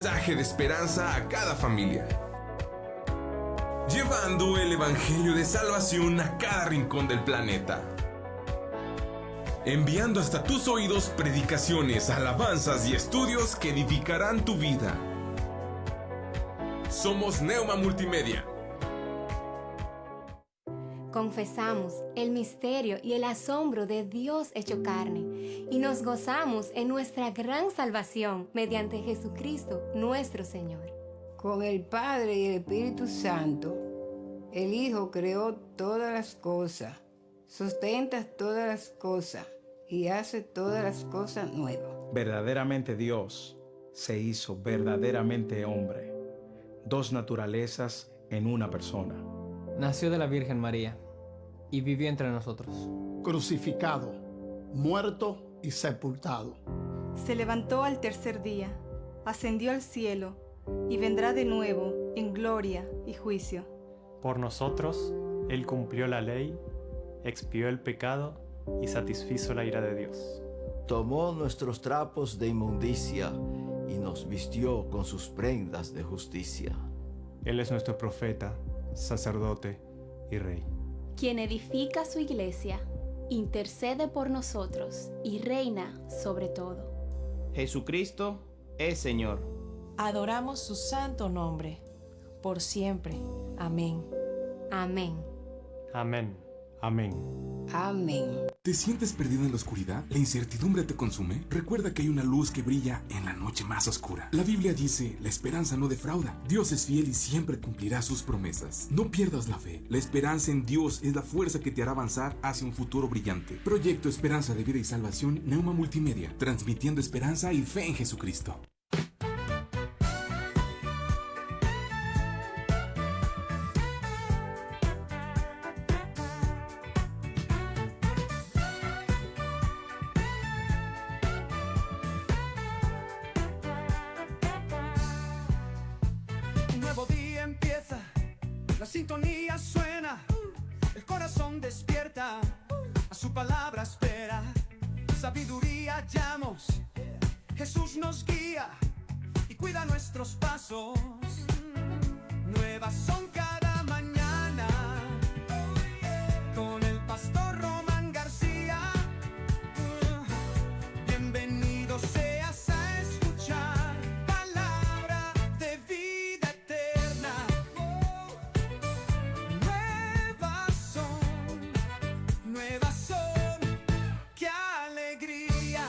Mensaje de esperanza a cada familia. Llevando el evangelio de salvación a cada rincón del planeta. Enviando hasta tus oídos predicaciones, alabanzas y estudios que edificarán tu vida. Somos Neuma Multimedia. Confesamos el misterio y el asombro de Dios hecho carne y nos gozamos en nuestra gran salvación mediante Jesucristo nuestro Señor. Con el Padre y el Espíritu Santo, el Hijo creó todas las cosas, sustenta todas las cosas y hace todas las cosas nuevas. Verdaderamente Dios se hizo verdaderamente hombre, dos naturalezas en una persona. Nació de la Virgen María y vivió entre nosotros. Crucificado, muerto y sepultado. Se levantó al tercer día, ascendió al cielo y vendrá de nuevo en gloria y juicio. Por nosotros, Él cumplió la ley, expió el pecado y satisfizo la ira de Dios. Tomó nuestros trapos de inmundicia y nos vistió con sus prendas de justicia. Él es nuestro profeta, sacerdote y rey. Quien edifica su iglesia, intercede por nosotros y reina sobre todo. Jesucristo es Señor. Adoramos su santo nombre, por siempre. Amén. Amén. Amén. Amén. Amén. ¿Te sientes perdido en la oscuridad? ¿La incertidumbre te consume? Recuerda que hay una luz que brilla en la noche más oscura. La Biblia dice, la esperanza no defrauda. Dios es fiel y siempre cumplirá sus promesas. No pierdas la fe. La esperanza en Dios es la fuerza que te hará avanzar hacia un futuro brillante. Proyecto Esperanza de Vida y Salvación, Neuma Multimedia, transmitiendo esperanza y fe en Jesucristo. La sintonía suena, el corazón despierta, a su palabra espera, sabiduría hallamos, Jesús nos guía y cuida nuestros pasos, nuevas son cada mañana, con el pastor Román García, bienvenido seas a escuchar palabra de vida eterna. Nuevas son, qué alegría.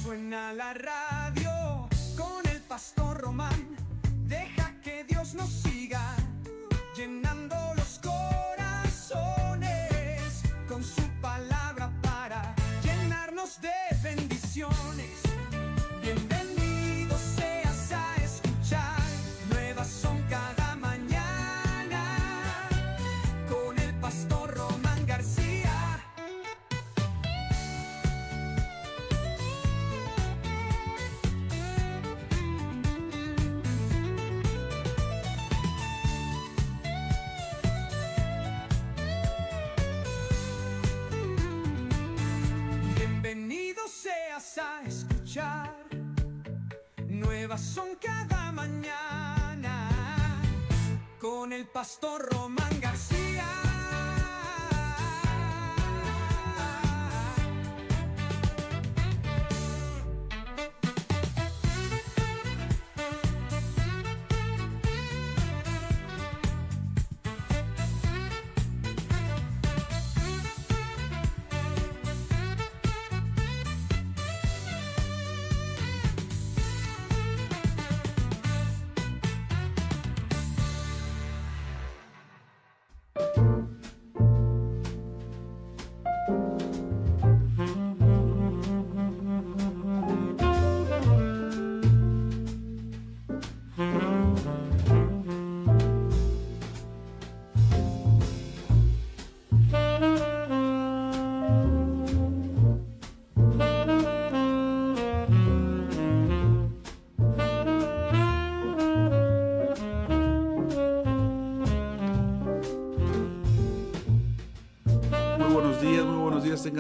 Suena la radio con el pastor Román. Deja que Dios nos siga llenando los corazones con su palabra para llenarnos de bendiciones. Bienvenido seas a escuchar. Nuevas son cada mañana con el pastor Román García. Bienvenido seas a escuchar. Nuevas son cada mañana con el pastor Román García.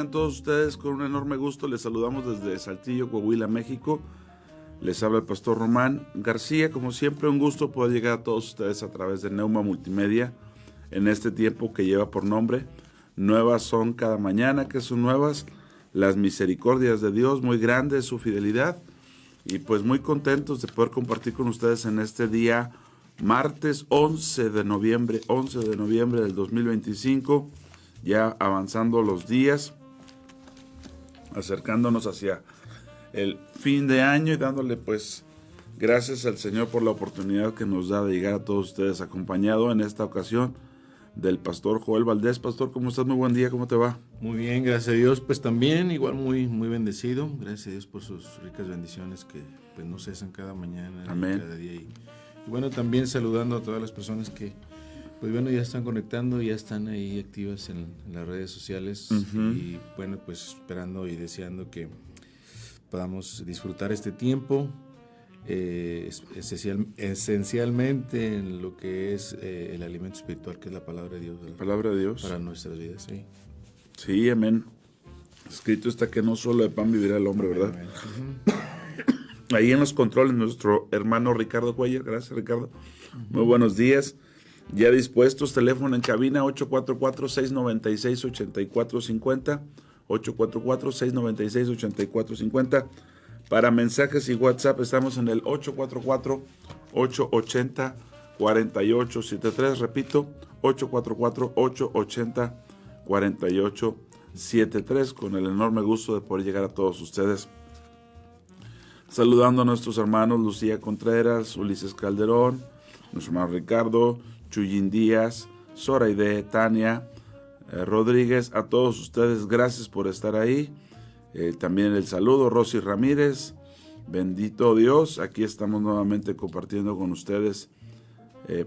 Tengan todos ustedes con un enorme gusto. Les saludamos desde Saltillo, Coahuila, México. Les habla el pastor Román García. Como siempre, un gusto poder llegar a todos ustedes a través de Neuma Multimedia en este tiempo que lleva por nombre Nuevas son cada mañana. Que son nuevas las misericordias de Dios, muy grande es su fidelidad. Y pues muy contentos de poder compartir con ustedes en este día martes 11 de noviembre del 2025, ya avanzando los días, acercándonos hacia el fin de año y dándole pues gracias al Señor por la oportunidad que nos da de llegar a todos ustedes, acompañado en esta ocasión del pastor Joel Valdés. Pastor, ¿cómo estás? Muy buen día, ¿cómo te va? Muy bien, gracias a Dios, pues también igual muy bendecido, gracias a Dios por sus ricas bendiciones que pues no cesan cada mañana, amén, cada día. Y bueno, también saludando a todas las personas que pues bueno, ya están conectando, ya están ahí activas en las redes sociales. Y bueno, pues esperando y deseando que podamos disfrutar este tiempo, esencialmente en lo que es el alimento espiritual, que es la palabra de Dios. La palabra de Dios. Para nuestras vidas, sí. Sí, amén. Escrito está que no solo de pan vivirá el hombre, ¿verdad? Ahí en los controles nuestro hermano Ricardo Cuellar. Gracias, Ricardo. Muy buenos días. Ya dispuestos, teléfono en cabina 844-696-8450, 844-696-8450. Para mensajes y WhatsApp estamos en el 844-880-4873, repito, 844-880-4873, con el enorme gusto de poder llegar a todos ustedes. Saludando a nuestros hermanos Lucía Contreras, Ulises Calderón, nuestro hermano Ricardo, Chuyín Díaz, Zoraide, Tania, Rodríguez, a todos ustedes, gracias por estar ahí. También el saludo, Rosy Ramírez, bendito Dios, aquí estamos nuevamente compartiendo con ustedes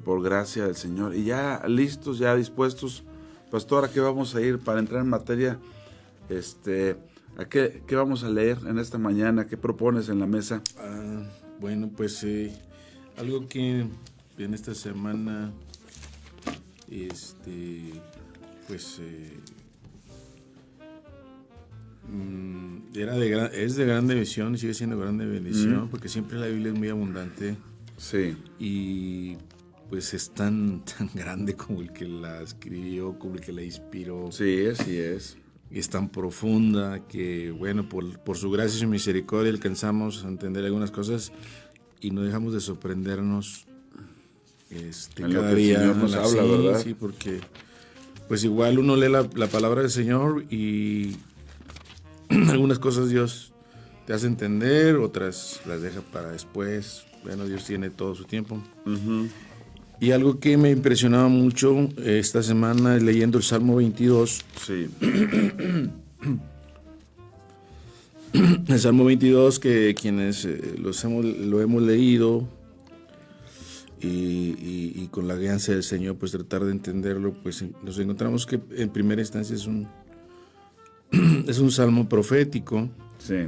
por gracia del Señor. Y ya listos, ya dispuestos, pastor, ¿a qué vamos a ir para entrar en materia? ¿A qué vamos a leer en esta mañana? ¿Qué propones en la mesa? Bueno, pues algo que en esta semana es de grande bendición y sigue siendo grande bendición, porque siempre la Biblia es muy abundante. Sí. Y pues es tan grande como el que la escribió, como el que la inspiró. Sí, así es. Y es tan profunda que, bueno, por su gracia y su misericordia alcanzamos a entender algunas cosas y no dejamos de sorprendernos cada día. El Señor nos habla, ¿verdad? Sí, porque pues igual uno lee la palabra del Señor y algunas cosas Dios te hace entender, otras las deja para después. Bueno, Dios tiene todo su tiempo. Y algo que me impresionaba mucho esta semana es leyendo el Salmo 22. Sí. El Salmo 22, que quienes lo hemos leído y con la guianza del Señor, pues tratar de entenderlo, pues nos encontramos que en primera instancia es un salmo profético. Sí.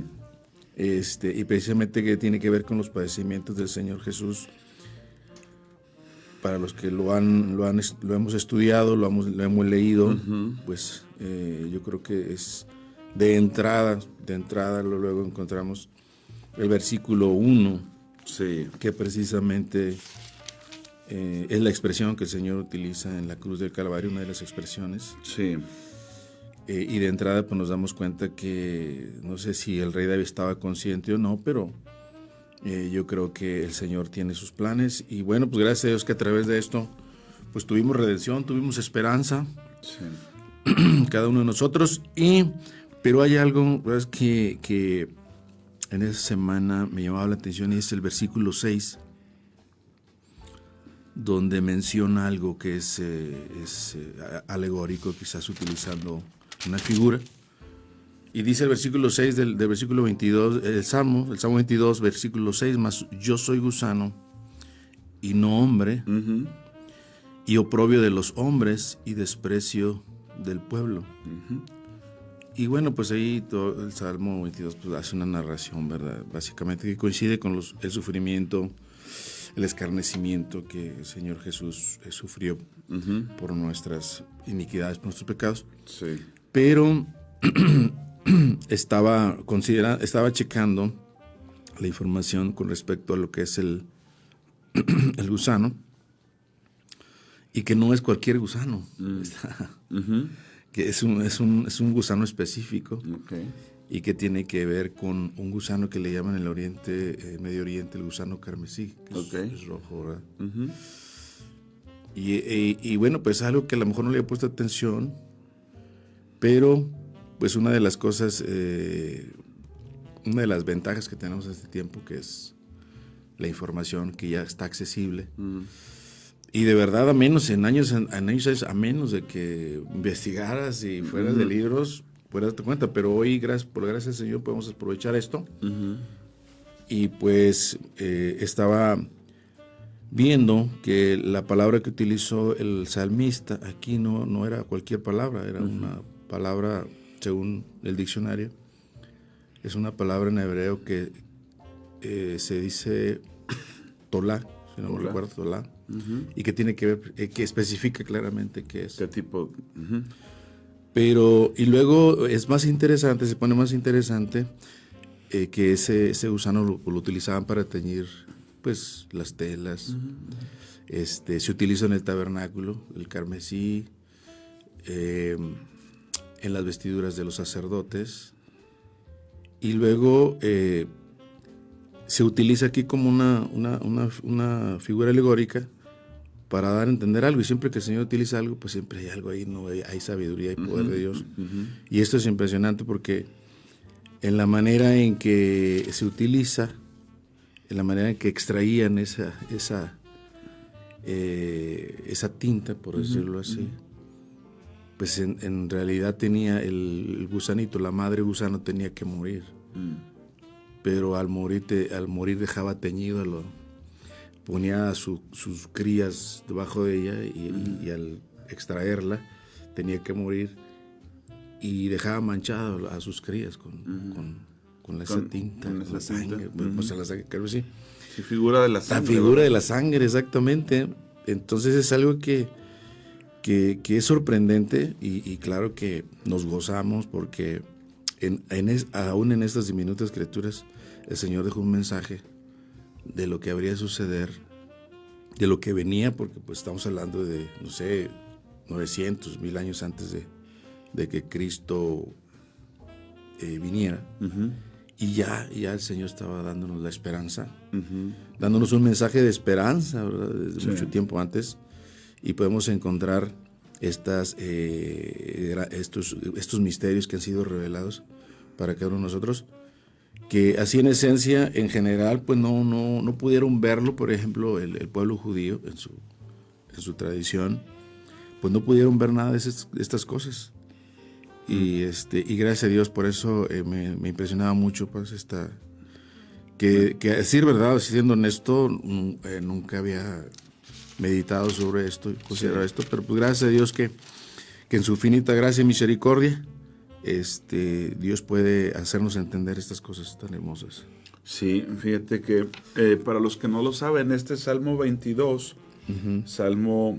Y precisamente que tiene que ver con los padecimientos del Señor Jesús. Para los que lo hemos estudiado, lo hemos leído, pues yo creo que es de entrada luego encontramos el versículo 1, sí, que precisamente es la expresión que el Señor utiliza en la cruz del Calvario, una de las expresiones. Sí. Y de entrada pues nos damos cuenta que no sé si el rey David estaba consciente o no, pero yo creo que el Señor tiene sus planes y bueno, pues gracias a Dios que a través de esto pues tuvimos redención, tuvimos esperanza, sí, cada uno de nosotros. Pero hay algo, pues, que en esa semana me llamaba la atención y es el versículo 6, donde menciona algo que es alegórico, quizás utilizando una figura. Y dice el versículo 6 del versículo 22, el Salmo 22, versículo 6, mas yo soy gusano y no hombre, y oprobio de los hombres y desprecio del pueblo. Y bueno, pues ahí todo el Salmo 22 pues, hace una narración, ¿verdad? Básicamente que coincide con el sufrimiento, el escarnecimiento que el Señor Jesús sufrió por nuestras iniquidades, por nuestros pecados. Sí. Pero estaba checando la información con respecto a lo que es el gusano, y que no es cualquier gusano, que es un gusano específico, y que tiene que ver con un gusano que le llaman en el Oriente, Medio Oriente, el gusano carmesí, que es rojo, ¿verdad? Y bueno, pues algo que a lo mejor no le he puesto atención, pero pues una de las cosas, una de las ventajas que tenemos en este tiempo, que es la información que ya está accesible. Y de verdad, a menos a menos de que investigaras y fueras de libros, puedas darte cuenta. Pero hoy, por gracias al Señor, podemos aprovechar esto. Y pues estaba viendo que la palabra que utilizó el salmista aquí no era cualquier palabra, era una palabra, según el diccionario, es una palabra en hebreo que se dice tolá, si no me recuerdo, tolá, y que tiene que ver, que especifica claramente qué es. ¿Qué tipo? Pero, y luego es más interesante, se pone más interesante, que ese gusano lo utilizaban para teñir, pues, las telas. Se utiliza en el tabernáculo, el carmesí, en las vestiduras de los sacerdotes, y luego se utiliza aquí como una figura alegórica para dar a entender algo, y siempre que el Señor utiliza algo, pues siempre hay algo ahí, ¿no? Hay sabiduría y poder de Dios. Y esto es impresionante porque en la manera en que se utiliza, en la manera en que extraían esa tinta, por decirlo así, pues en realidad tenía el gusanito, la madre gusano tenía que morir. Pero al morir dejaba teñido, ponía a sus crías debajo de ella, y al extraerla tenía que morir, y dejaba manchado a sus crías con esa tinta, con la sangre, pues la sangre, creo que sí. Sí, figura de la sangre. La figura de la sangre, exactamente. Entonces es algo que es sorprendente, y claro que nos gozamos porque aún en estas diminutas criaturas el Señor dejó un mensaje de lo que habría de suceder, de lo que venía, porque pues estamos hablando de, no sé, 900, 1000 años antes de que Cristo viniera. Y ya el Señor estaba dándonos la esperanza, dándonos un mensaje de esperanza, ¿verdad? Desde mucho tiempo antes, y podemos encontrar estos misterios que han sido revelados para cada uno de nosotros, que así en esencia, en general, pues no pudieron verlo. Por ejemplo, el pueblo judío en su tradición, pues no pudieron ver nada de estas cosas. Y gracias a Dios por eso me impresionaba mucho, pues que a decir verdad, siendo honesto, nunca había meditado sobre esto y considerado esto, pero pues gracias a Dios que en su infinita gracia y misericordia Dios puede hacernos entender estas cosas tan hermosas. Sí, fíjate que para los que no lo saben, este Salmo 22, Salmo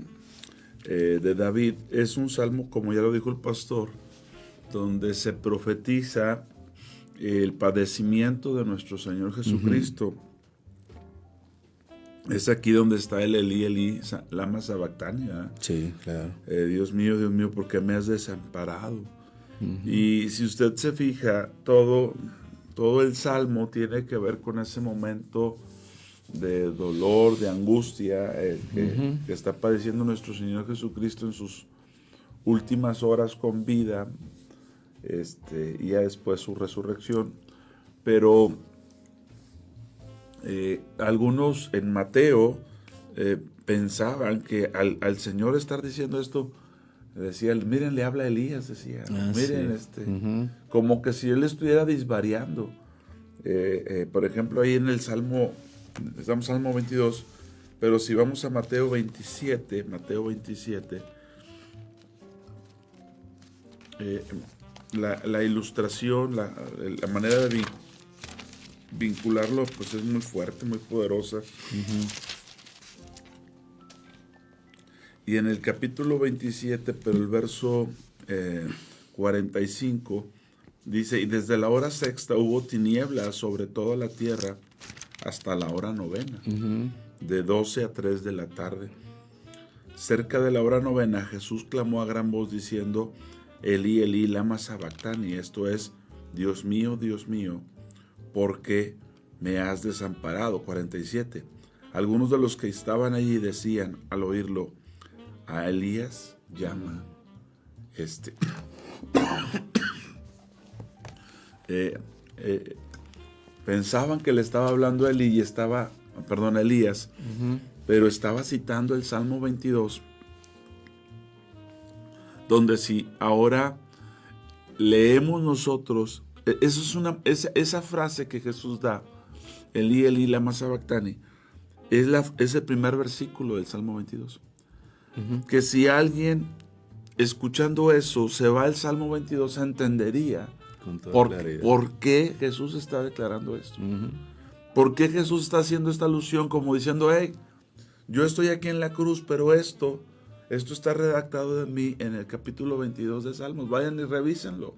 de David, es un salmo, como ya lo dijo el pastor, donde se profetiza el padecimiento de nuestro Señor Jesucristo. Es aquí donde está el Elí, lama sabactani. Sí, claro. Dios mío, ¿por qué me has desamparado? Y si usted se fija, todo el salmo tiene que ver con ese momento de dolor, de angustia que está padeciendo nuestro Señor Jesucristo en sus últimas horas con vida, y ya después su resurrección. Pero algunos en Mateo pensaban que al Señor estar diciendo esto, decía, miren, le habla Elías, decía, miren, como que si él estuviera disvariando. Por ejemplo, ahí en el Salmo, estamos en Salmo 22, pero si vamos a Mateo 27, la ilustración, la manera de vincularlo, pues es muy fuerte, muy poderosa. Y en el capítulo 27, pero el verso 45, Dice, y desde la hora sexta hubo tinieblas sobre toda la tierra hasta la hora novena, de 12 a 3 de la tarde. Cerca de la hora novena, Jesús clamó a gran voz diciendo, Elí, Elí, lama sabactani, esto es, Dios mío, ¿por qué me has desamparado? 47. Algunos de los que estaban allí decían al oírlo, a Elías llama pensaban que le estaba hablando a Elías, pero estaba citando el Salmo 22, donde si ahora leemos nosotros, esa frase que Jesús da, Elí, Elí, lama sabactani, es el primer versículo del Salmo 22. Que si alguien escuchando eso se va al Salmo 22, entendería por qué Jesús está declarando esto. ¿Por qué Jesús está haciendo esta alusión como diciendo, hey, yo estoy aquí en la cruz, pero esto está redactado de mí en el capítulo 22 de Salmos? Vayan y revísenlo.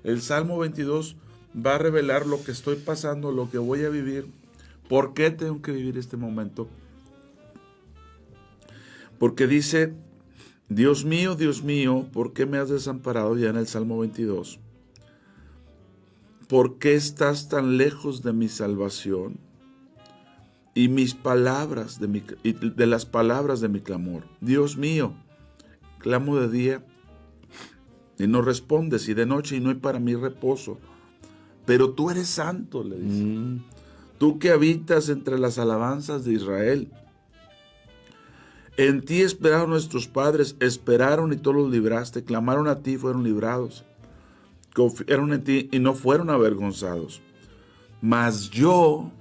El Salmo 22 va a revelar lo que estoy pasando, lo que voy a vivir, por qué tengo que vivir este momento. Porque dice, Dios mío, ¿por qué me has desamparado? Ya en el Salmo 22. ¿Por qué estás tan lejos de mi salvación y mis palabras de las palabras de mi clamor? Dios mío, clamo de día y no respondes, y de noche y no hay para mí reposo. Pero tú eres santo, le dice. Tú que habitas entre las alabanzas de Israel. En ti esperaron nuestros padres, esperaron y tú los libraste, clamaron a ti y fueron librados. Confiaron en ti y no fueron avergonzados. Mas yo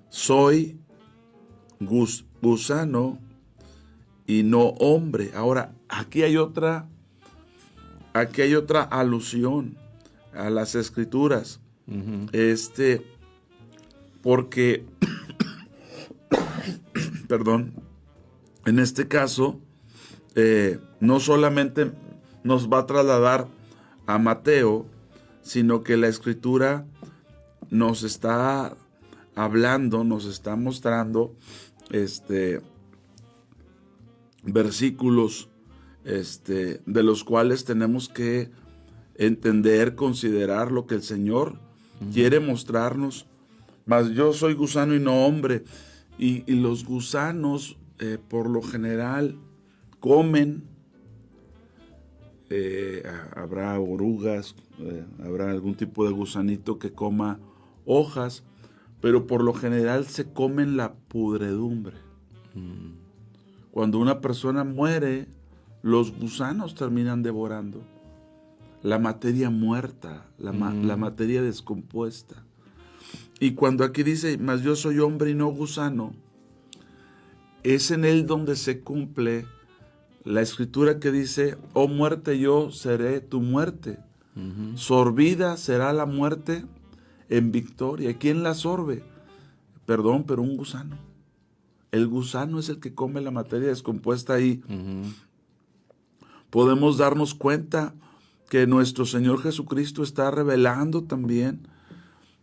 soy gusano y no hombre. Ahora, aquí hay otra alusión a las Escrituras. Porque perdón, en este caso no solamente nos va a trasladar a Mateo, sino que la Escritura nos está hablando, nos está mostrando versículos de los cuales tenemos que entender, considerar lo que el Señor quiere mostrarnos. Mas yo soy gusano y no hombre. Y los gusanos por lo general comen, habrá orugas, habrá algún tipo de gusanito que coma hojas, pero por lo general se comen la pudredumbre. Cuando una persona muere, los gusanos terminan devorando la materia muerta, la materia descompuesta. Y cuando aquí dice, mas yo soy hombre y no gusano, es en él donde se cumple la Escritura que dice, oh muerte, yo seré tu muerte. Sorbida será la muerte en victoria. ¿Quién la sorbe? Perdón, pero un gusano. El gusano es el que come la materia descompuesta ahí. Podemos darnos cuenta que nuestro Señor Jesucristo está revelando también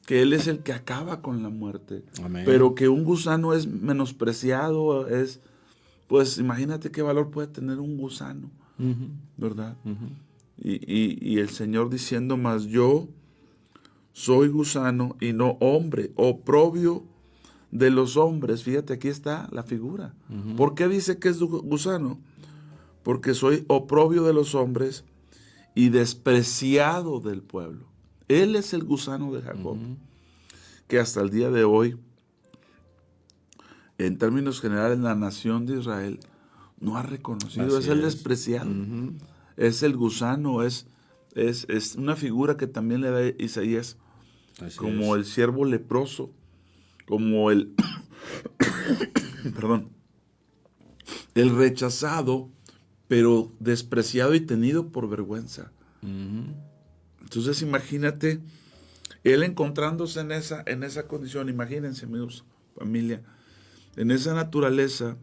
que Él es el que acaba con la muerte. Amén. Pero que un gusano es menospreciado, pues imagínate qué valor puede tener un gusano, ¿verdad? Y el Señor diciendo, mas yo soy gusano y no hombre, oprobio de los hombres. Fíjate, aquí está la figura. ¿Por qué dice que es gusano? Porque soy oprobio de los hombres y despreciado del pueblo. Él es el gusano de Jacob, que hasta el día de hoy, en términos generales, la nación de Israel no ha reconocido. Es el despreciado. Es el gusano, es una figura que también le da Isaías como el siervo leproso, como el perdón, el rechazado, pero despreciado y tenido por vergüenza. Entonces imagínate, él encontrándose en esa condición, imagínense, amigos, familia, en esa naturaleza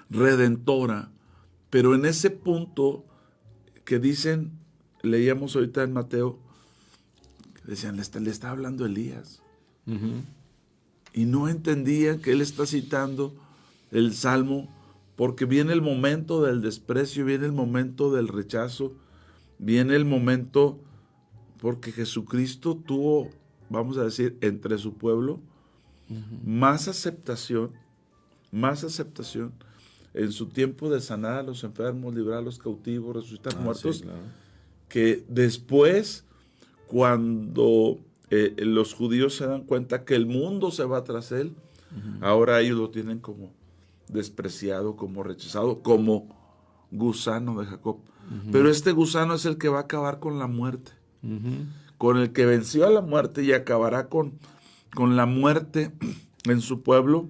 redentora, pero en ese punto que dicen, leíamos ahorita en Mateo, decían, le está hablando Elías. Y no entendían que él está citando el Salmo, porque viene el momento del desprecio, viene el momento del rechazo, viene el momento porque Jesucristo tuvo, vamos a decir, entre su pueblo, más aceptación en su tiempo de sanar a los enfermos, librar a los cautivos, resucitar muertos, sí, claro. Que después, cuando los judíos se dan cuenta que el mundo se va tras él, ahora ellos lo tienen como despreciado, como rechazado, como gusano de Jacob. Pero este gusano es el que va a acabar con la muerte, con el que venció a la muerte y acabará con la muerte en su pueblo.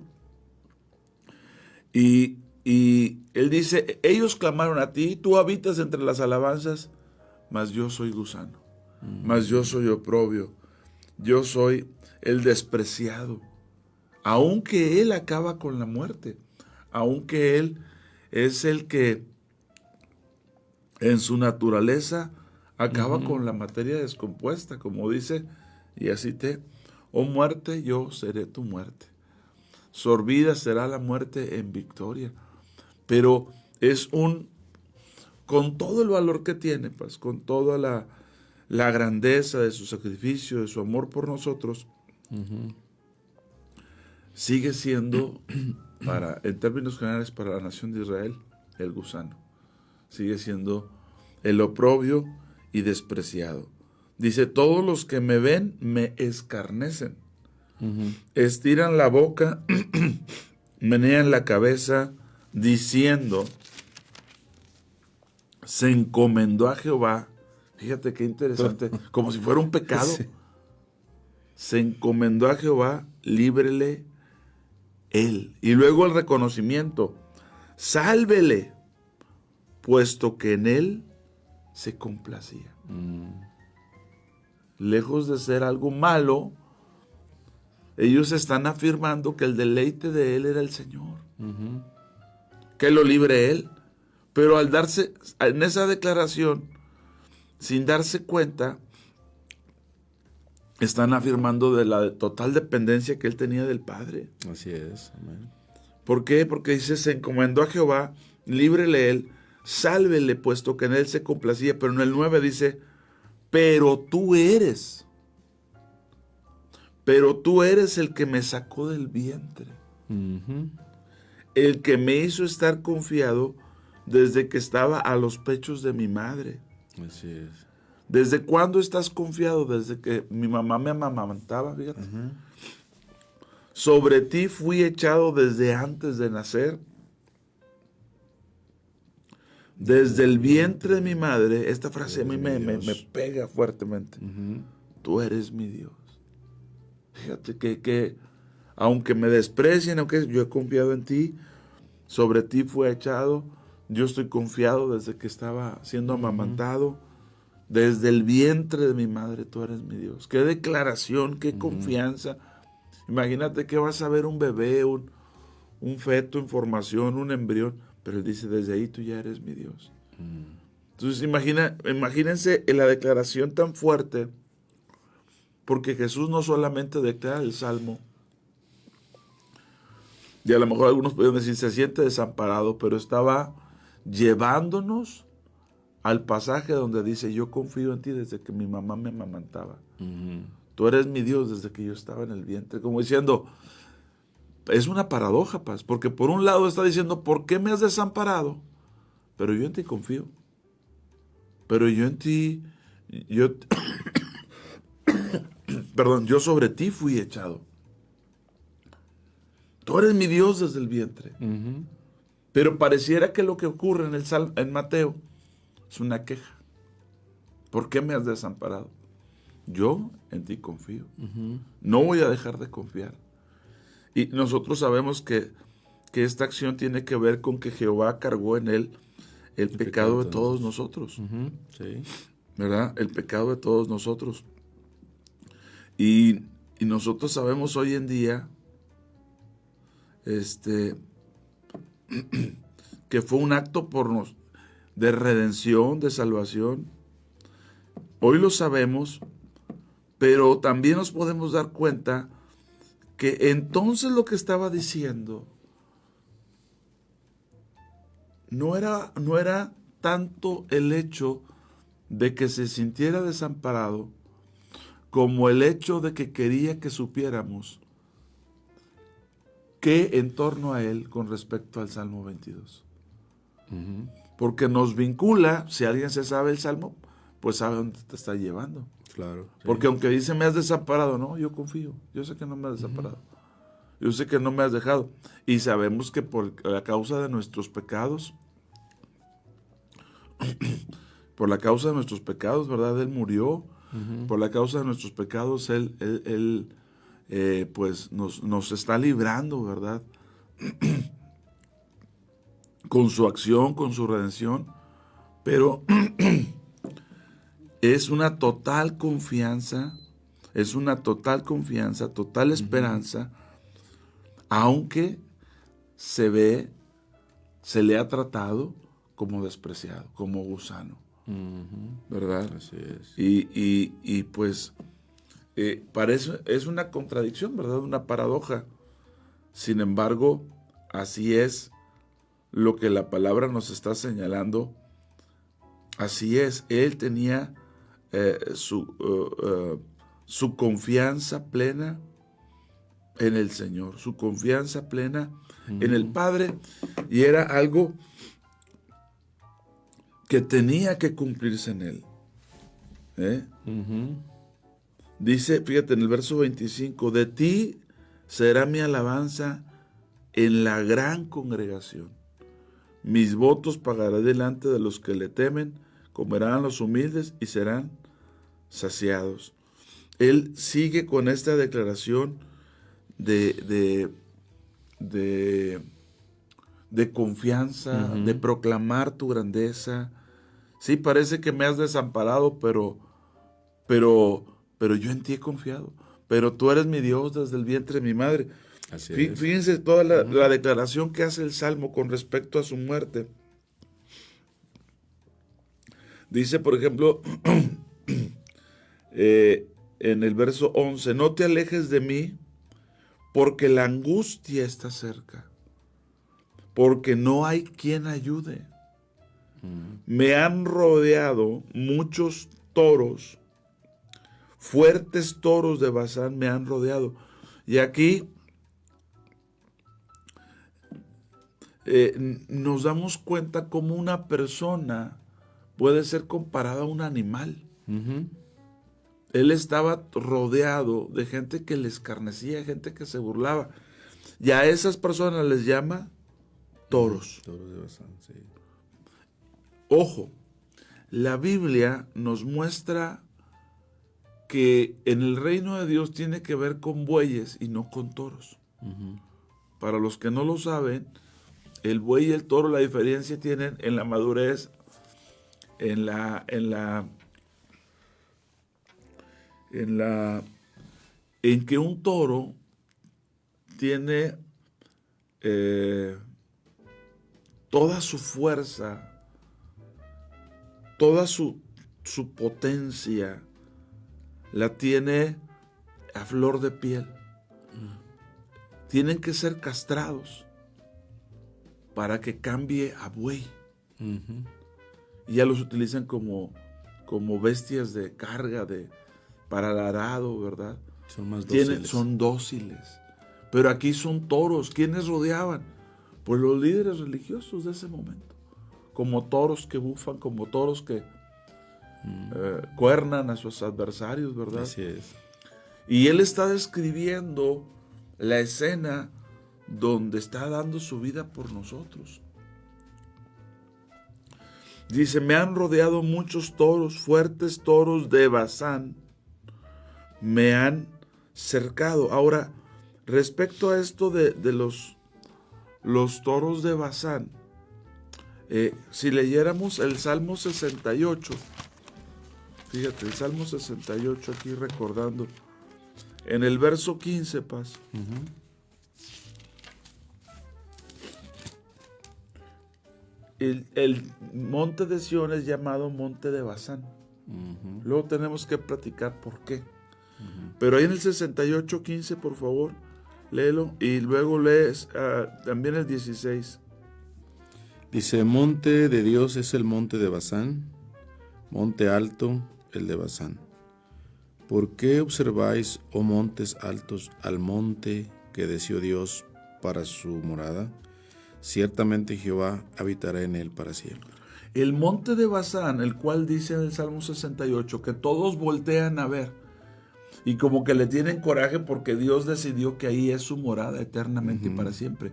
Y él dice, ellos clamaron a ti, tú habitas entre las alabanzas, mas yo soy gusano, mas yo soy oprobio, yo soy el despreciado. Aunque él acaba con la muerte, aunque él es el que en su naturaleza acaba con la materia descompuesta, como dice, y así oh muerte, yo seré tu muerte. Sorbida será la muerte en victoria. Pero es con todo el valor que tiene, pues, con toda la grandeza de su sacrificio, de su amor por nosotros, sigue siendo, en términos generales, para la nación de Israel, el gusano. Sigue siendo el oprobio y despreciado. Dice, todos los que me ven me escarnecen. Estiran la boca, menean la cabeza, diciendo, se encomendó a Jehová. Fíjate qué interesante, como si fuera un pecado. Sí. Se encomendó a Jehová, líbrele él. Y luego el reconocimiento, sálvele, puesto que en él se complacía. Lejos de ser algo malo, ellos están afirmando que el deleite de él era el Señor. Que lo libre él. Pero al darse, en esa declaración, sin darse cuenta, están afirmando de la total dependencia que él tenía del Padre. Así es. Amén. ¿Por qué? Porque dice, se encomendó a Jehová, líbrele él, sálvele, puesto que en él se complacía. Pero en el 9 dice, pero tú eres el que me sacó del vientre. El que me hizo estar confiado desde que estaba a los pechos de mi madre. Así es. ¿Desde cuándo estás confiado? Desde que mi mamá me amamantaba, fíjate. Sobre ti fui echado desde antes de nacer. Desde el vientre de mi madre, esta frase a mí me pega fuertemente. Tú eres mi Dios. Fíjate que aunque me desprecien, aunque yo he confiado en ti, sobre ti fue echado. Yo estoy confiado desde que estaba siendo amamantado. Desde el vientre de mi madre, tú eres mi Dios. Qué declaración, qué confianza. Imagínate que vas a ver un bebé, un feto en formación, un embrión. Pero él dice, desde ahí tú ya eres mi Dios. Entonces imagínense la declaración tan fuerte, porque Jesús no solamente declara el Salmo, y a lo mejor algunos pueden decir, se siente desamparado, pero estaba llevándonos al pasaje donde dice, yo confío en ti desde que mi mamá me amamantaba. Tú eres mi Dios desde que yo estaba en el vientre. Como diciendo, es una paradoja, Paz, porque por un lado está diciendo, ¿por qué me has desamparado? Pero yo en ti confío. Pero yo en ti, perdón, yo sobre ti fui echado. Tú eres mi Dios desde el vientre. Pero pareciera que lo que ocurre en Mateo es una queja. ¿Por qué me has desamparado? Yo en ti confío. No voy a dejar de confiar. Y nosotros sabemos que esta acción tiene que ver con que Jehová cargó en él el pecado de todos nosotros. Sí. ¿Verdad? El pecado de todos nosotros. Y nosotros sabemos hoy en día que fue un acto de redención, de salvación. Hoy lo sabemos, pero también nos podemos dar cuenta que entonces lo que estaba diciendo no era tanto el hecho de que se sintiera desamparado, como el hecho de que quería que supiéramos qué en torno a él con respecto al Salmo 22. Porque nos vincula, si alguien se sabe el Salmo, pues sabe dónde te está llevando. Claro. Sí. Porque aunque dice me has desamparado, no, yo confío, yo sé que no me has desamparado. Yo sé que no me has dejado. Y sabemos que por la causa de nuestros pecados, por la causa de nuestros pecados, ¿verdad? Él murió. Por la causa de nuestros pecados, Él pues nos está librando, ¿verdad? Con su acción, con su redención. Pero es una total confianza, total esperanza, aunque se le ha tratado como despreciado, como gusano, ¿verdad? Así es. Y pues parece, es una contradicción, ¿verdad? Una paradoja. Sin embargo, así es lo que la palabra nos está señalando. Así es, él tenía su confianza plena en el Señor, su confianza plena en el Padre, y era algo que tenía que cumplirse en él. Dice, fíjate, en el verso 25, de ti será mi alabanza en la gran congregación. Mis votos pagaré delante de los que le temen, comerán los humildes y serán saciados. Él sigue con esta declaración de confianza, de proclamar tu grandeza. Sí, parece que me has desamparado, pero yo en ti he confiado. Pero tú eres mi Dios desde el vientre de mi madre. Así es. Fíjense toda la declaración que hace el Salmo con respecto a su muerte. Dice, por ejemplo, en el verso 11, no te alejes de mí, porque la angustia está cerca, porque no hay quien ayude. Me han rodeado muchos toros, fuertes toros de Basán me han rodeado. Y aquí nos damos cuenta cómo una persona puede ser comparada a un animal. Él estaba rodeado de gente que le escarnecía, gente que se burlaba. Y a esas personas les llama toros. Toros de Basán, sí. Ojo, la Biblia nos muestra que en el reino de Dios tiene que ver con bueyes y no con toros. Para los que no lo saben, el buey y el toro, la diferencia tienen en la madurez, en que un toro tiene toda su fuerza, toda su potencia, la tiene a flor de piel. Tienen que ser castrados para que cambie a buey. Y ya los utilizan como bestias de carga, para el arado, ¿verdad? Son más dóciles. Son dóciles. Pero aquí son toros. ¿Quiénes rodeaban? Pues los líderes religiosos de ese momento. Como toros que bufan, como toros que cuernan a sus adversarios, ¿verdad? Así es. Y él está describiendo la escena donde está dando su vida por nosotros. Dice, me han rodeado muchos toros, fuertes toros de Basán, me han cercado. Ahora, respecto a esto de los toros de Basán, si leyéramos el Salmo 68, fíjate, el Salmo 68 aquí recordando, en el verso 15, Paz. el monte de Sión es llamado monte de Basán. Luego tenemos que platicar por qué. Pero ahí en el 68:15, por favor, léelo. Y luego lees también el 16. Dice, monte de Dios es el monte de Basán, monte alto el de Basán. ¿Por qué observáis, oh montes altos, al monte que deseó Dios para su morada? Ciertamente Jehová habitará en él para siempre. El monte de Basán, el cual dice en el Salmo 68 que todos voltean a ver y como que le tienen coraje porque Dios decidió que ahí es su morada eternamente y para siempre,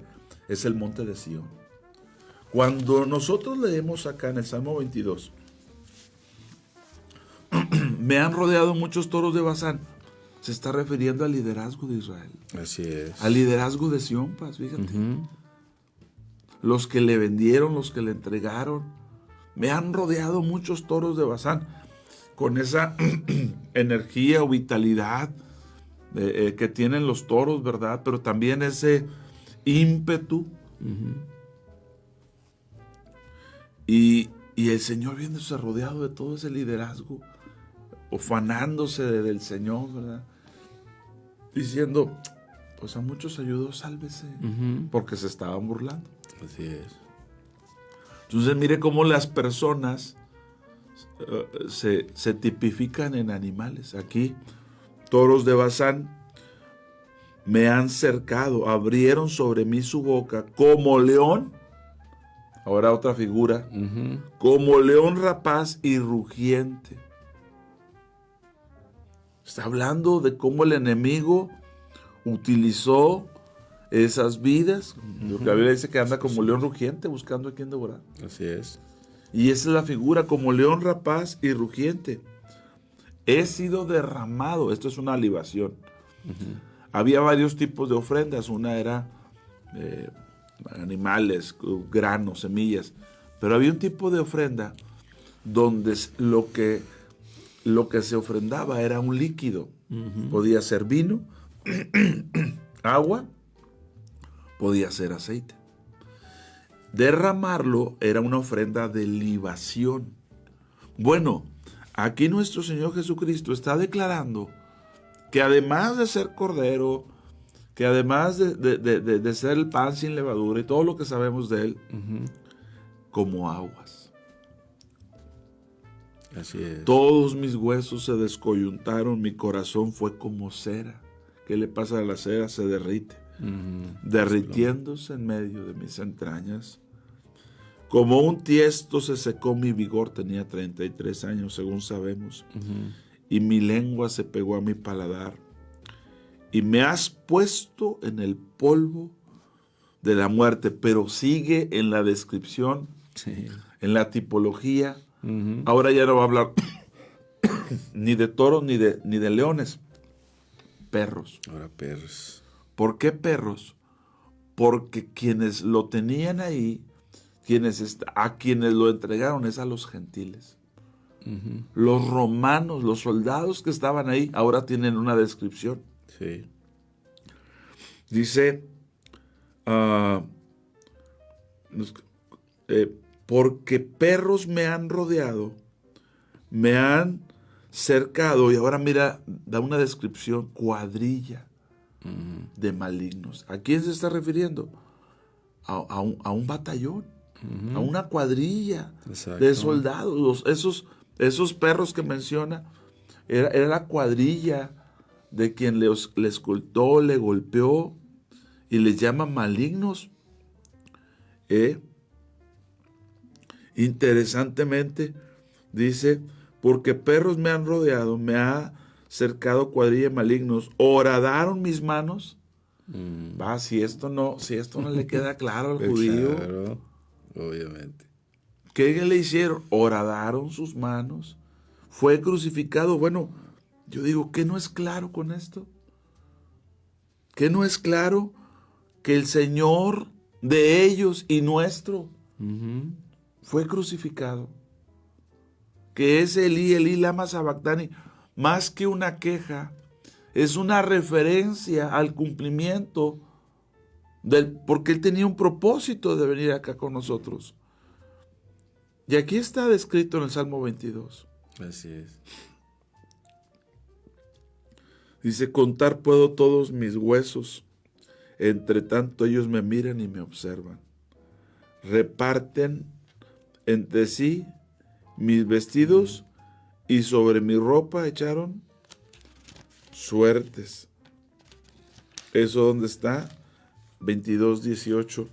es el monte de Sión. Cuando nosotros leemos acá en el Salmo 22, me han rodeado muchos toros de Basán, se está refiriendo al liderazgo de Israel. Así es. Al liderazgo de Sión, fíjate. Los que le vendieron, los que le entregaron. Me han rodeado muchos toros de Basán con esa energía o vitalidad que tienen los toros, ¿verdad? Pero también ese ímpetu. Y el Señor viéndose rodeado de todo ese liderazgo, ufanándose del Señor, ¿verdad? Diciendo, pues a muchos ayudó, sálvese, porque se estaban burlando. Así es. Entonces mire cómo las personas se tipifican en animales. Aquí, toros de Basán me han cercado, abrieron sobre mí su boca como león. Ahora otra figura, como león rapaz y rugiente. Está hablando de cómo el enemigo utilizó esas vidas. Lo que la Biblia dice que anda como león rugiente buscando a quien devorar. Así es. Y esa es la figura, como león rapaz y rugiente. He sido derramado. Esto es una libación. Había varios tipos de ofrendas. Una era animales, granos, semillas. Pero había un tipo de ofrenda donde lo que se ofrendaba era un líquido. Podía ser vino, agua, podía ser aceite. Derramarlo era una ofrenda de libación. Bueno, aquí nuestro Señor Jesucristo está declarando que además de ser cordero, que además de ser el pan sin levadura y todo lo que sabemos de él, como aguas. Así es. Todos mis huesos se descoyuntaron, mi corazón fue como cera. ¿Qué le pasa a la cera? Se derrite. Derritiéndose en medio de mis entrañas. Como un tiesto se secó mi vigor, tenía 33 años, según sabemos, y mi lengua se pegó a mi paladar. Y me has puesto en el polvo de la muerte, pero sigue en la descripción, en la tipología. Ahora ya no va a hablar ni de toros ni de leones. Perros. Ahora perros. ¿Por qué perros? Porque quienes lo tenían ahí, a quienes lo entregaron es a los gentiles. Los romanos, los soldados que estaban ahí, ahora tienen una descripción. Sí. Dice, porque perros me han rodeado, me han cercado, y ahora mira, da una descripción, cuadrilla de malignos. ¿A quién se está refiriendo? A un batallón, a una cuadrilla de soldados. Esos perros que menciona, era la cuadrilla de quien le escoltó, le golpeó y les llama malignos. Interesantemente dice, porque perros me han rodeado, me ha cercado cuadrilla de malignos, horadaron mis manos. Si esto no le queda claro al judío, claro, obviamente. ¿Qué le hicieron? Horadaron sus manos, fue crucificado. Bueno, yo digo, ¿qué no es claro con esto? ¿Qué no es claro que el Señor de ellos y nuestro fue crucificado? Que es Elí lama sabactani, más que una queja, es una referencia al cumplimiento porque Él tenía un propósito de venir acá con nosotros. Y aquí está descrito en el Salmo 22. Así es. Dice, contar puedo todos mis huesos, entre tanto ellos me miran y me observan. Reparten entre sí mis vestidos y sobre mi ropa echaron suertes. ¿Eso dónde está? 22, 18.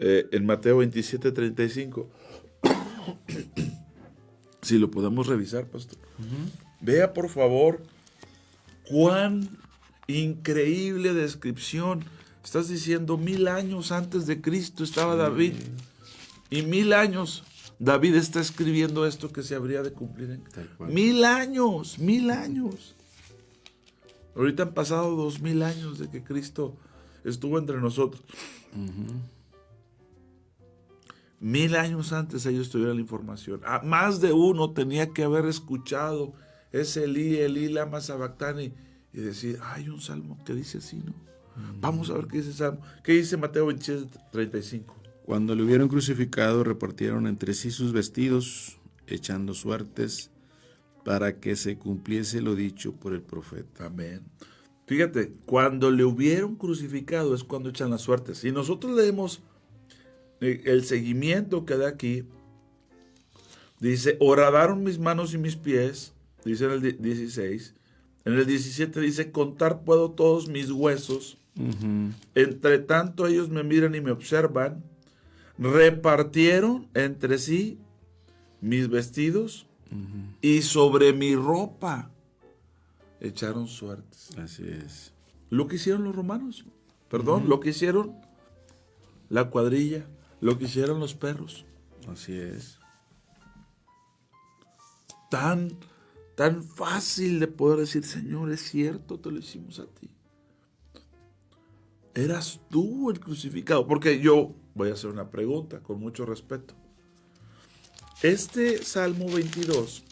En Mateo 27, 35. Si lo podemos revisar, pastor. Vea, por favor, cuán increíble descripción. Estás diciendo 1000 años antes de Cristo estaba David. Y 1000 años David está escribiendo esto que se habría de cumplir en 1000 años, 1000 años. Ahorita han pasado 2000 años de que Cristo estuvo entre nosotros. 1000 años antes ellos tuvieron la información. Más de uno tenía que haber escuchado ese Elí, lama sabactani, y decir, hay un salmo que dice así, ¿no? Vamos a ver qué dice el salmo. ¿Qué dice Mateo 27, 35? Cuando le hubieron crucificado, repartieron entre sí sus vestidos, echando suertes, para que se cumpliese lo dicho por el profeta. Amén. Fíjate, cuando le hubieron crucificado es cuando echan las suertes. Si nosotros leemos el seguimiento que da aquí, dice, horadaron mis manos y mis pies, dice en el 16. En el 17 dice, contar puedo todos mis huesos. Entre tanto ellos me miran y me observan. Repartieron entre sí mis vestidos y sobre mi ropa echaron suertes. Así es. Lo que hicieron los romanos, lo que hicieron la cuadrilla, lo que hicieron los perros. Así es. Tan fácil de poder decir, Señor, es cierto, te lo hicimos a ti. Eras tú el crucificado. Porque yo voy a hacer una pregunta con mucho respeto. Este Salmo 22,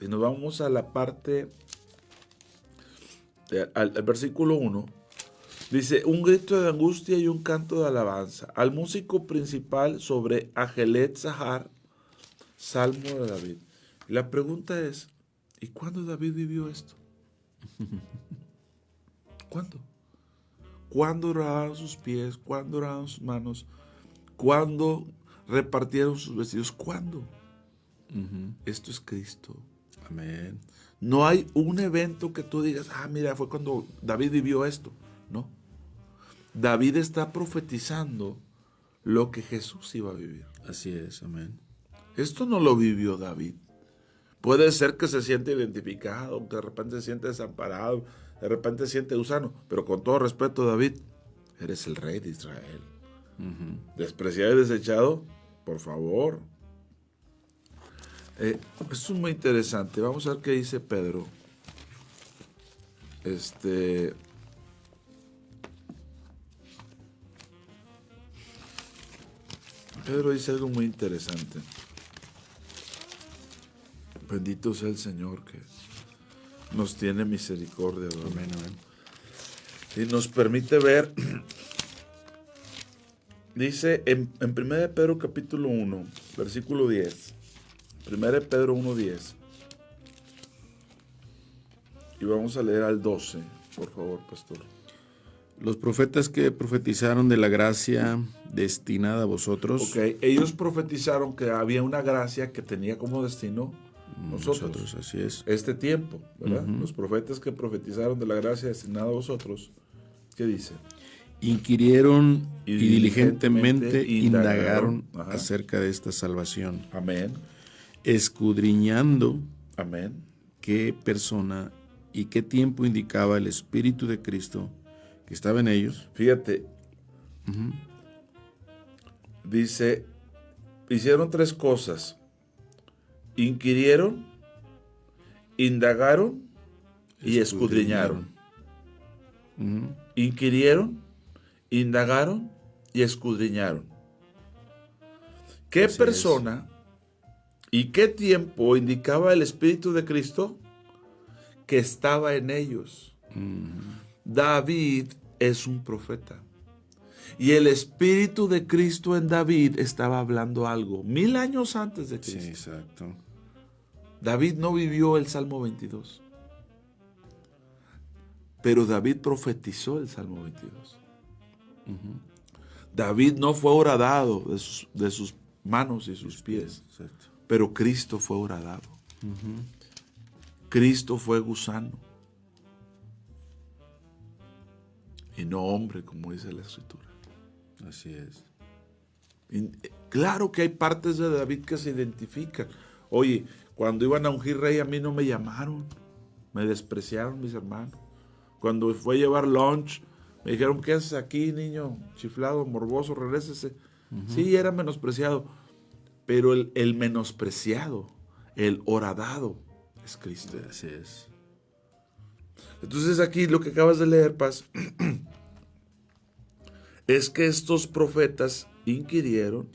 y nos vamos a la parte, al versículo 1, dice, un grito de angustia y un canto de alabanza al músico principal sobre Ajelet Zahar, Salmo de David. Y la pregunta es, ¿y cuándo David vivió esto? ¿Cuándo? ¿Cuándo oraron sus pies? ¿Cuándo oraron sus manos? ¿Cuándo repartieron sus vestidos? ¿Cuándo? Esto es Cristo. Amén. No hay un evento que tú digas, mira, fue cuando David vivió esto. No. David está profetizando lo que Jesús iba a vivir. Así es, amén. Esto no lo vivió David. Puede ser que se siente identificado, que de repente se siente desamparado, de repente se siente gusano, pero con todo respeto, David, eres el rey de Israel. Despreciado y desechado, por favor. Esto es muy interesante. Vamos a ver qué dice Pedro. Pedro dice algo muy interesante. Bendito sea el Señor que nos tiene misericordia. Amén, amén. Y nos permite ver, dice en 1 Pedro capítulo 1, versículo 10. 1 Pedro 1:10. Y vamos a leer al 12, por favor, pastor. Los profetas que profetizaron de la gracia destinada a vosotros. Ok, ellos profetizaron que había una gracia que tenía como destino nosotros, así es. Este tiempo, ¿verdad? Los profetas que profetizaron de la gracia destinada a vosotros, ¿qué dice? Inquirieron y diligentemente indagaron acerca de esta salvación. Amén. Escudriñando amén qué persona y qué tiempo indicaba el Espíritu de Cristo que estaba en ellos. Fíjate, dice, hicieron 3 cosas. Inquirieron, indagaron y escudriñaron. Inquirieron, indagaron y escudriñaron. ¿Qué Así persona y qué tiempo indicaba el Espíritu de Cristo que estaba en ellos? David es un profeta. Y el Espíritu de Cristo en David estaba hablando algo 1000 años antes de Cristo. Sí, exacto. David no vivió el Salmo 22. Pero David profetizó el Salmo 22. David no fue horadado de sus manos y sus pies. Exacto. Pero Cristo fue horadado. Cristo fue gusano. Y no hombre, como dice la Escritura. Así es. Y, claro que hay partes de David que se identifican. Oye, cuando iban a ungir rey a mí no me llamaron. Me despreciaron mis hermanos. Cuando fue a llevar lunch, me dijeron, ¿qué haces aquí, niño? Chiflado, morboso, regrésese. Sí, era menospreciado. Pero el menospreciado, el horadado, es Cristo. Así es. Entonces aquí lo que acabas de leer, Paz, es que estos profetas inquirieron,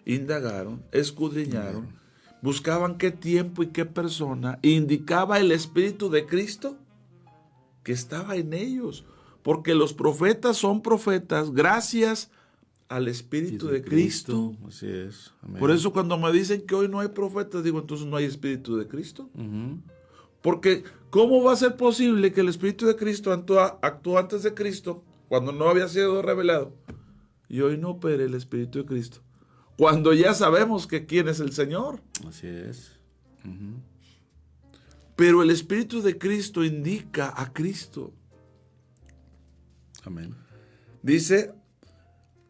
indagaron, escudriñaron, buscaban qué tiempo y qué persona indicaba el Espíritu de Cristo que estaba en ellos. Porque los profetas son profetas gracias al Espíritu de Cristo. Así es. Amén. Por eso cuando me dicen que hoy no hay profetas, digo, entonces no hay Espíritu de Cristo. Porque ¿cómo va a ser posible que el Espíritu de Cristo actuó antes de Cristo, cuando no había sido revelado, y hoy no opere el Espíritu de Cristo, cuando ya sabemos que quién es el Señor? Así es. Pero el Espíritu de Cristo indica a Cristo. Amén. Dice,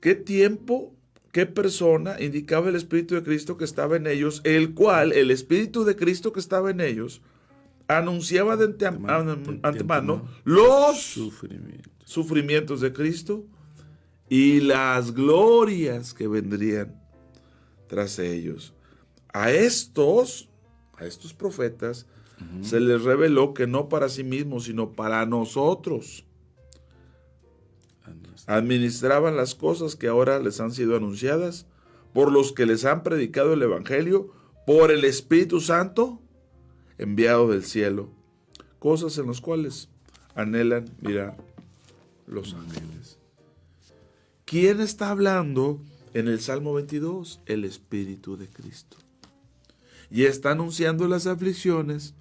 ¿qué tiempo, qué persona indicaba el Espíritu de Cristo que estaba en ellos, el cual, el Espíritu de Cristo que estaba en ellos, anunciaba de antemano los sufrimientos de Cristo y las glorias que vendrían tras ellos? A estos profetas se les reveló que no para sí mismos, sino para nosotros administraban las cosas que ahora les han sido anunciadas por los que les han predicado el Evangelio por el Espíritu Santo enviado del cielo, cosas en las cuales anhelan mirar los ángeles. ¿Quién está hablando en el Salmo 22? El Espíritu de Cristo. Y está anunciando las aflicciones,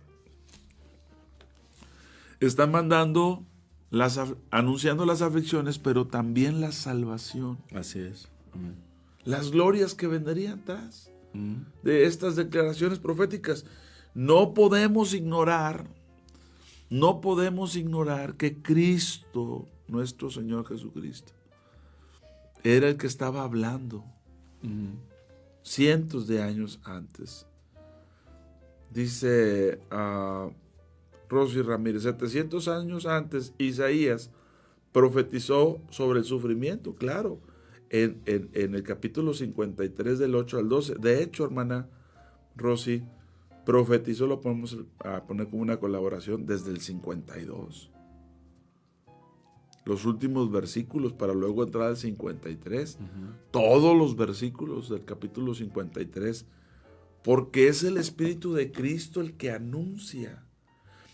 está anunciando las aflicciones, pero también la salvación. Así es. Amén. Las glorias que vendrían atrás de estas declaraciones proféticas. No podemos ignorar que Cristo, nuestro Señor Jesucristo, era el que estaba hablando cientos de años antes. Dice Rosy Ramírez, 700 años antes, Isaías profetizó sobre el sufrimiento, claro, en el capítulo 53 del 8 al 12. De hecho, hermana Rosy, profetizó, lo podemos poner como una colaboración, desde el 52. Los últimos versículos para luego entrar al 53. Todos los versículos del capítulo 53. Porque es el Espíritu de Cristo el que anuncia.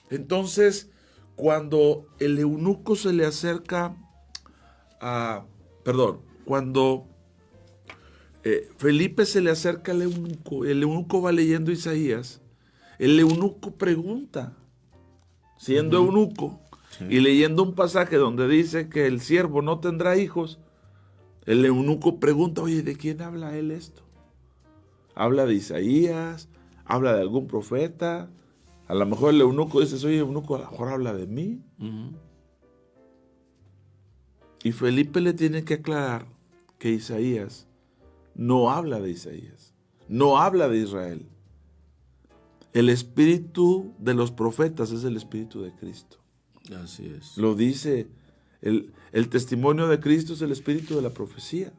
Entonces, cuando el eunuco se le acerca cuando Felipe se le acerca al eunuco, el eunuco va leyendo Isaías, el eunuco pregunta, siendo eunuco, y leyendo un pasaje donde dice que el siervo no tendrá hijos, el eunuco pregunta, oye, ¿de quién habla él esto? ¿Habla de Isaías? ¿Habla de algún profeta? A lo mejor el eunuco dice, oye, eunuco, a lo mejor habla de mí. Y Felipe le tiene que aclarar que Isaías no habla de Isaías, no habla de Israel. El espíritu de los profetas es el Espíritu de Cristo. Así es. Lo dice, el testimonio de Cristo es el espíritu de la profecía.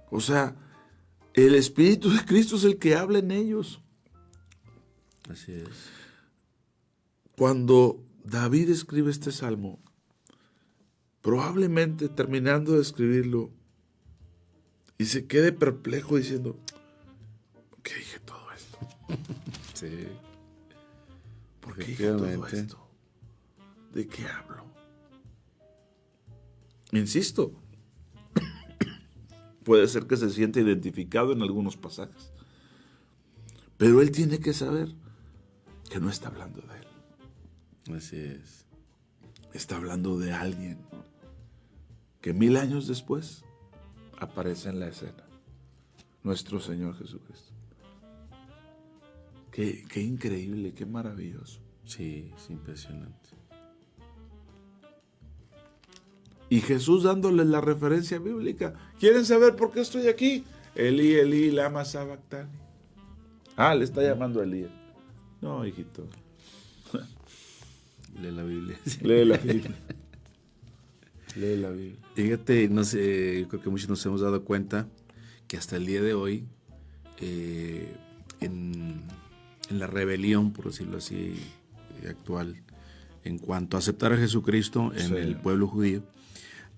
O sea, el Espíritu de Cristo es el que habla en ellos. Así es. Cuando David escribe este salmo, probablemente terminando de escribirlo, y se quede perplejo diciendo, ¿por qué dije todo esto? Sí. ¿Por qué dije todo esto? ¿De qué hablo? insisto, puede ser que se sienta identificado en algunos pasajes, pero él tiene que saber que no está hablando de él. Así es. Está hablando de alguien que 1000 años después aparece en la escena. Nuestro Señor Jesucristo. Qué increíble, qué maravilloso. Sí, es impresionante. Y Jesús dándole la referencia bíblica. ¿Quieren saber por qué estoy aquí? Elí, Elí, lama sabactani. Le está llamando Elí. No, hijito. Lee la Biblia. Lee la Biblia. Lee la Biblia. Fíjate, no sé, yo creo que muchos nos hemos dado cuenta que hasta el día de hoy, en la rebelión, por decirlo así, actual, en cuanto a aceptar a Jesucristo en el pueblo judío,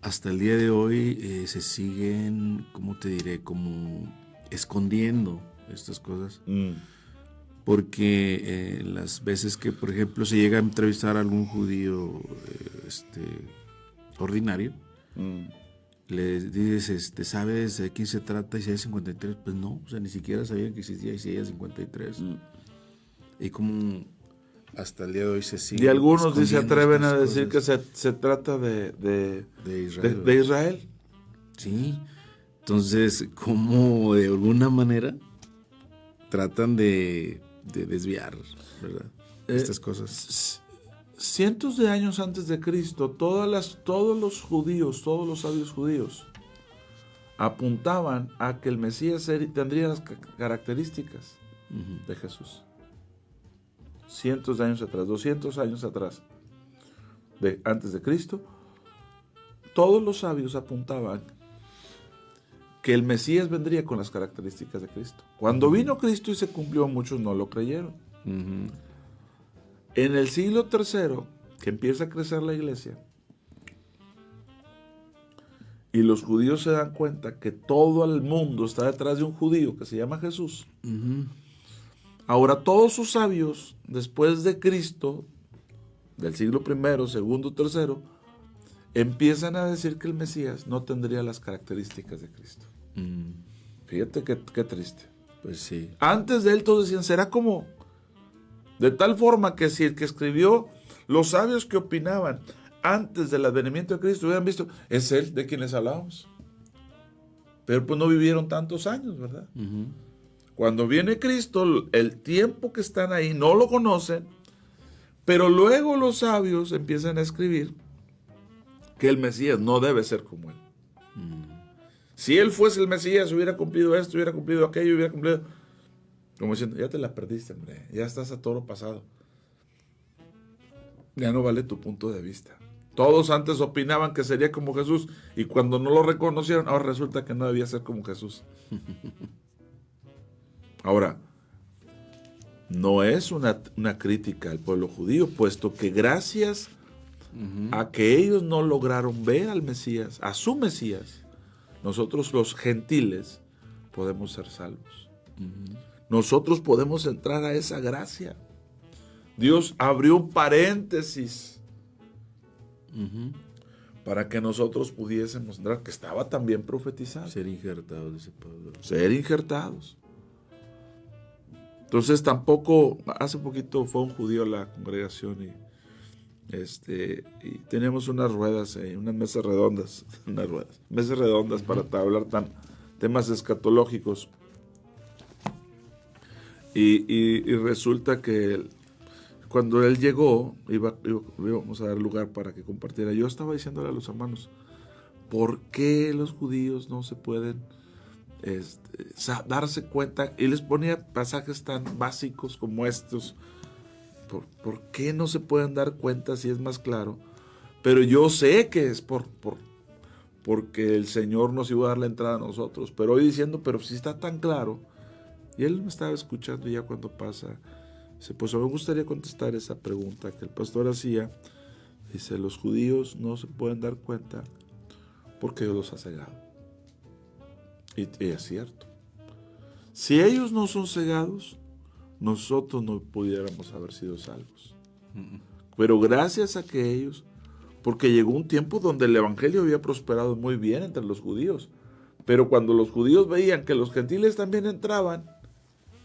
hasta el día de hoy se siguen, ¿cómo te diré?, como escondiendo estas cosas. Porque las veces que, por ejemplo, se llega a entrevistar a algún judío ordinario, le dices, ¿sabes de quién se trata Isaías 53? Pues no, o sea, ni siquiera sabían que existía Isaías 53. Y como hasta el día de hoy se sigue. Y algunos se atreven a decir que se trata de Israel. De Israel. Sí. Entonces, como de alguna manera tratan de desviar, ¿verdad? Estas cosas. Cientos de años antes de Cristo, todos los judíos, todos los sabios judíos, apuntaban a que el Mesías tendría las características de Jesús. Cientos de años atrás, 200 años atrás, antes de Cristo, todos los sabios apuntaban que el Mesías vendría con las características de Cristo. Cuando vino Cristo y se cumplió, muchos no lo creyeron. En el siglo III, que empieza a crecer la iglesia, y los judíos se dan cuenta que todo el mundo está detrás de un judío que se llama Jesús. Ahora todos sus sabios, después de Cristo, del siglo I, II, III, empiezan a decir que el Mesías no tendría las características de Cristo. Fíjate qué triste. Pues sí. Antes de él todos decían, será como... De tal forma que si el que escribió, los sabios que opinaban antes del advenimiento de Cristo hubieran visto, es él de quien les hablábamos. Pero pues no vivieron tantos años, ¿verdad? Cuando viene Cristo, el tiempo que están ahí no lo conocen, pero luego los sabios empiezan a escribir que el Mesías no debe ser como él. Si él fuese el Mesías, hubiera cumplido esto, hubiera cumplido aquello, hubiera cumplido... Como diciendo, ya te la perdiste, hombre, ya estás a toro pasado. Ya no vale tu punto de vista. Todos antes opinaban que sería como Jesús y cuando no lo reconocieron, ahora resulta que no debía ser como Jesús. Ahora, no es una crítica al pueblo judío, puesto que gracias a que ellos no lograron ver al Mesías, a su Mesías, nosotros los gentiles podemos ser salvos. Nosotros podemos entrar a esa gracia. Dios abrió un paréntesis para que nosotros pudiésemos entrar, que estaba también profetizado. Ser injertados, dice Pablo. Ser injertados. Entonces tampoco, hace poquito fue un judío a la congregación y teníamos unas ruedas, unas mesas redondas, mesas redondas para hablar temas escatológicos. Y resulta que cuando él llegó, íbamos a dar lugar para que compartiera. Yo estaba diciéndole a los hermanos, ¿por qué los judíos no se pueden darse cuenta? Y les ponía pasajes tan básicos como estos. ¿Por qué no se pueden dar cuenta si es más claro? Pero yo sé que es porque el Señor nos iba a dar la entrada a nosotros. Pero hoy diciendo, pero si está tan claro. Y él me estaba escuchando ya cuando pasa. Dice, pues me gustaría contestar esa pregunta que el pastor hacía. Dice, los judíos no se pueden dar cuenta porque Dios los ha cegado. Y es cierto. Si ellos no son cegados, nosotros no pudiéramos haber sido salvos. Pero gracias a que ellos Porque llegó un tiempo donde el evangelio había prosperado muy bien entre los judíos. Pero cuando los judíos veían que los gentiles también entraban,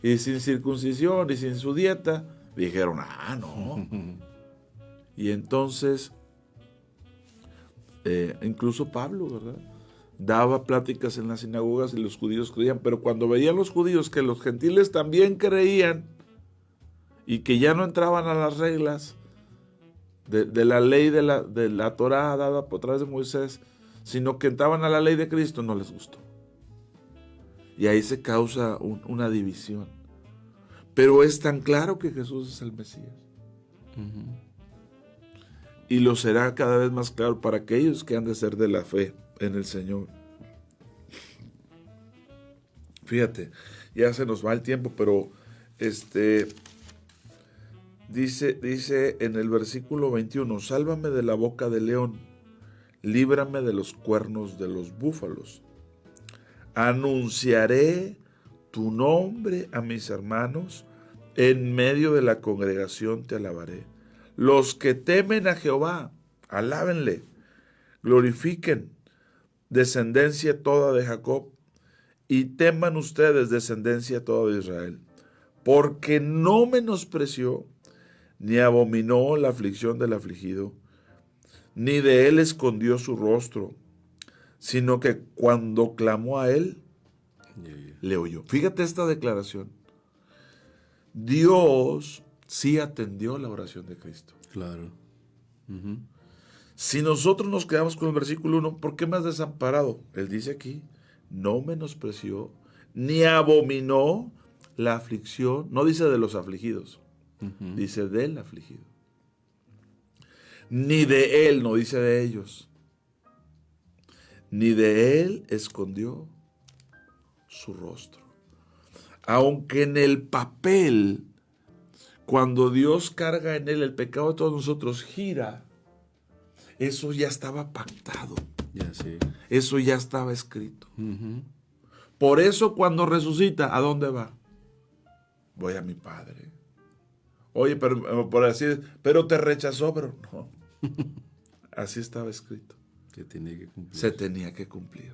y sin circuncisión y sin su dieta, dijeron, no. Y entonces, incluso Pablo, ¿verdad?, daba pláticas en las sinagogas y los judíos creían, pero cuando veían los judíos que los gentiles también creían y que ya no entraban a las reglas de la ley de la Torá dada por través de Moisés, sino que entraban a la ley de Cristo, no les gustó. Y ahí se causa una división. Pero es tan claro que Jesús es el Mesías. Y lo será cada vez más claro para aquellos que han de ser de la fe en el Señor. Fíjate, ya se nos va el tiempo, pero dice en el versículo 21, sálvame de la boca del león, líbrame de los cuernos de los búfalos. Anunciaré tu nombre a mis hermanos, en medio de la congregación te alabaré. Los que temen a Jehová, alábenle, glorifiquen, descendencia toda de Jacob, y teman ustedes, descendencia toda de Israel, porque no menospreció, ni abominó la aflicción del afligido, ni de él escondió su rostro, sino que cuando clamó a él, le oyó. Fíjate esta declaración. Dios sí atendió la oración de Cristo. Claro. Si nosotros nos quedamos con el versículo 1, ¿por qué me has desamparado? Él dice aquí, no menospreció, ni abominó la aflicción. No dice de los afligidos, dice del afligido. Ni de él, no dice de ellos. Ni de él escondió su rostro. Aunque en el papel, cuando Dios carga en él el pecado de todos nosotros, gira, eso ya estaba pactado. Ya, sí. Eso ya estaba escrito. Por eso cuando resucita, ¿a dónde va? Voy a mi Padre. Oye, pero por así, pero te rechazó, pero no. Así estaba escrito. Se tenía que cumplir. Se tenía que cumplir.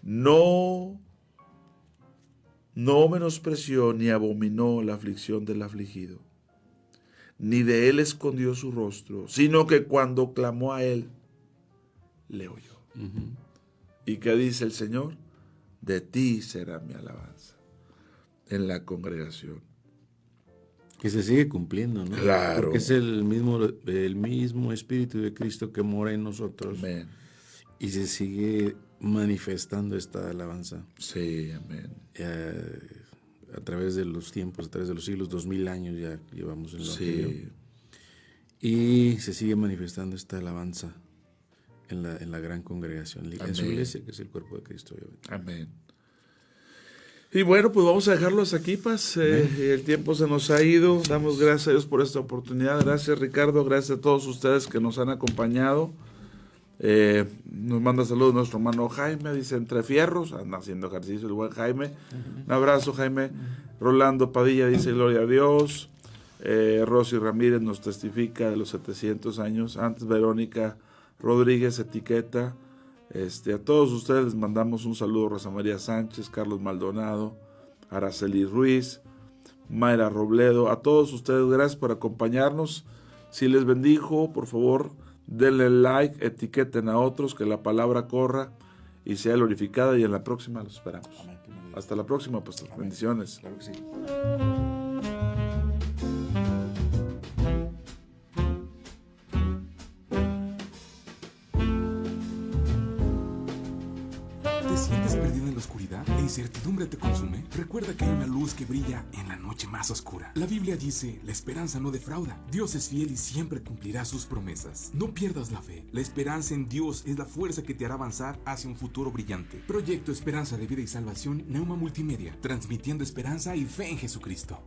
No menospreció ni abominó la aflicción del afligido, ni de él escondió su rostro, sino que cuando clamó a él, le oyó. ¿Y qué dice el Señor? De ti será mi alabanza en la congregación. Que se sigue cumpliendo, ¿no? Claro. Porque es el mismo Espíritu de Cristo que mora en nosotros. Amén. Y se sigue manifestando esta alabanza. Sí, amén. A través de los tiempos, a través de los siglos, 2000 años ya llevamos el Evangelio. Sí. Y se sigue manifestando esta alabanza en la gran congregación, en su iglesia, que es el cuerpo de Cristo, obviamente. Amén. Y bueno, pues vamos a dejarlo hasta aquí, Paz. El tiempo se nos ha ido. Damos gracias a Dios por esta oportunidad. Gracias, Ricardo. Gracias a todos ustedes que nos han acompañado. Nos manda saludos nuestro hermano Jaime. Dice, entre fierros. Anda haciendo ejercicio el buen Jaime. Un abrazo, Jaime. Rolando Padilla dice, gloria a Dios. Rosy Ramírez nos testifica de los 700 años. Antes, Verónica Rodríguez etiqueta. A todos ustedes les mandamos un saludo. Rosa María Sánchez, Carlos Maldonado, Araceli Ruiz, Mayra Robledo, a todos ustedes gracias por acompañarnos. Si les bendijo, por favor denle like, etiqueten a otros, que la palabra corra y sea glorificada, y en la próxima los esperamos. Hasta la próxima, pues. Bendiciones. Claro que sí. ¿Sientes perdido en la oscuridad? ¿La incertidumbre te consume? Recuerda que hay una luz que brilla en la noche más oscura. La Biblia dice, la esperanza no defrauda. Dios es fiel y siempre cumplirá sus promesas. No pierdas la fe. La esperanza en Dios es la fuerza que te hará avanzar hacia un futuro brillante. Proyecto Esperanza de Vida y Salvación, Neuma Multimedia, transmitiendo esperanza y fe en Jesucristo.